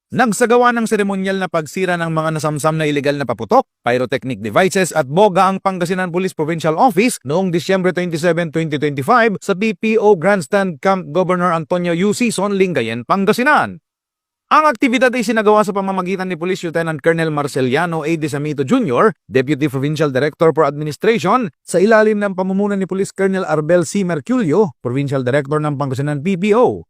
Nagsagawa ng seremonyal na pagsira ng mga nasamsam na iligal na paputok, pyrotechnic devices at boga ang Pangasinan Police Provincial Office noong Disyembre 27, 2025 sa BPO Grandstand Camp Governor Antonio U. Sison, Lingayen, Pangasinan. Ang aktibidad ay sinagawa sa pamamagitan ni Police Lieutenant Colonel Marceliano A. Desamito Jr., Deputy Provincial Director for Administration, sa ilalim ng pamumuno ni Police Colonel Arbel C. Merculio, Provincial Director ng Pangasinan PPO.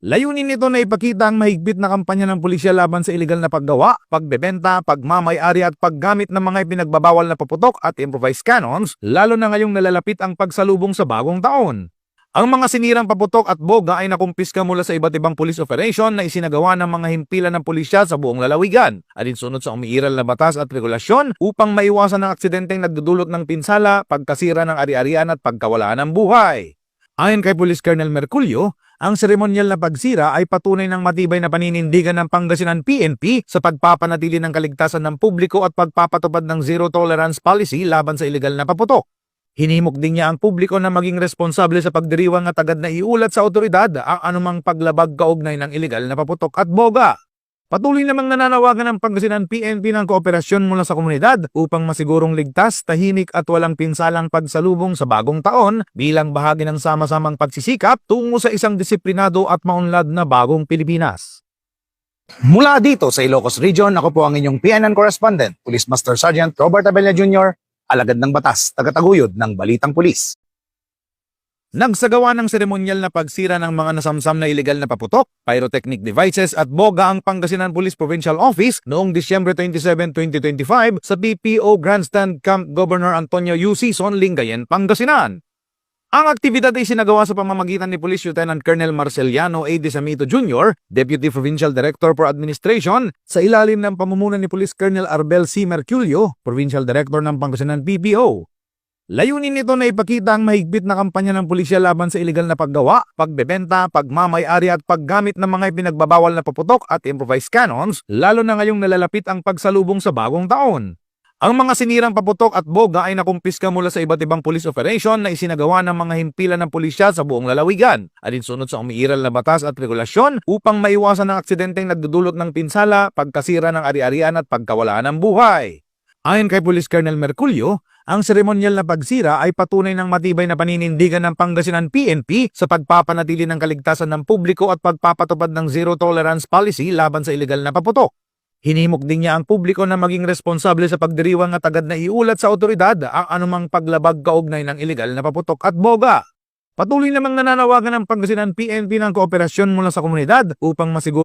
Layunin nito na ipakita ang mahigpit na kampanya ng pulisya laban sa iligal na paggawa, pagbebenta, pagmamay-ari at paggamit ng mga ipinagbabawal na paputok at improvised cannons, lalo na ngayong nalalapit ang pagsalubong sa bagong taon. Ang mga sinirang paputok at boga ay nakumpiska mula sa iba't ibang police operation na isinagawa ng mga himpilan ng pulisya sa buong lalawigan, alinsunod sa umiiral na batas at regulasyon upang maiwasan ang aksidenteng nagdudulot ng pinsala, pagkasira ng ari-arian at pagkawalaan ng buhay. Ayon kay Police Colonel Merculio, ang seremonyal na pagsira ay patunay ng matibay na paninindigan ng Pangasinan PNP sa pagpapanatili ng kaligtasan ng publiko at pagpapatupad ng zero tolerance policy laban sa iligal na paputok. Hinimok din niya ang publiko na maging responsable sa pagdiriwang at agad na iulat sa otoridad ang anumang paglabag kaugnay ng iligal na paputok at boga. Patuloy namang nananawagan ng Pangasinan PNP ng kooperasyon mula sa komunidad upang masigurong ligtas, tahimik at walang pinsalang pagsalubong sa bagong taon bilang bahagi ng sama-samang pagsisikap tungo sa isang disiplinado at maunlad na bagong Pilipinas. Mula dito sa Ilocos Region, ako po ang inyong PNN correspondent, Police Master Sergeant Robert Abella Jr., alagad ng batas, tagataguyod ng Balitang Pulis. Nagsagawa ng seremonyal na pagsira ng mga nasamsam na iligal na paputok, pyrotechnic devices at boga ang Pangasinan Police Provincial Office noong Disyembre 27, 2025 sa BPO Grandstand Camp Governor Antonio U. Sison, Lingayen, Pangasinan. Ang aktibidad ay sinagawa sa pamamagitan ni Police Lieutenant Colonel Marceliano A. Desamito Jr., Deputy Provincial Director for Administration, sa ilalim ng pamumuno ni Police Colonel Arbel C. Merculio, Provincial Director ng Pangasinan PPO. Layunin nito na ipakita ang mahigpit na kampanya ng pulisya laban sa iligal na paggawa, pagbebenta, pagmamay-ari at paggamit ng mga ipinagbabawal na paputok at improvised cannons, lalo na ngayong nalalapit ang pagsalubong sa bagong taon. Ang mga sinirang paputok at boga ay nakumpiska mula sa iba't ibang police operation na isinagawa ng mga himpilan ng pulisya sa buong lalawigan, alinsunod sa umiiral na batas at regulasyon upang maiwasan ang aksidenteng nagdudulot ng pinsala, pagkasira ng ari-arian at pagkawalaan ng buhay. Ayon kay Police Colonel Merculio, ang seremonyal na pagsira ay patunay ng matibay na paninindigan ng Pangasinan PNP sa pagpapanatili ng kaligtasan ng publiko at pagpapatupad ng zero tolerance policy laban sa iligal na paputok. Hinimok din niya ang publiko na maging responsable sa pagdiriwang at agad na iulat sa otoridad ang anumang paglabag kaugnay ng iligal na paputok at boga. Patuloy namang nananawagan ng Pangasinan PNP ng kooperasyon mula sa komunidad upang masiguro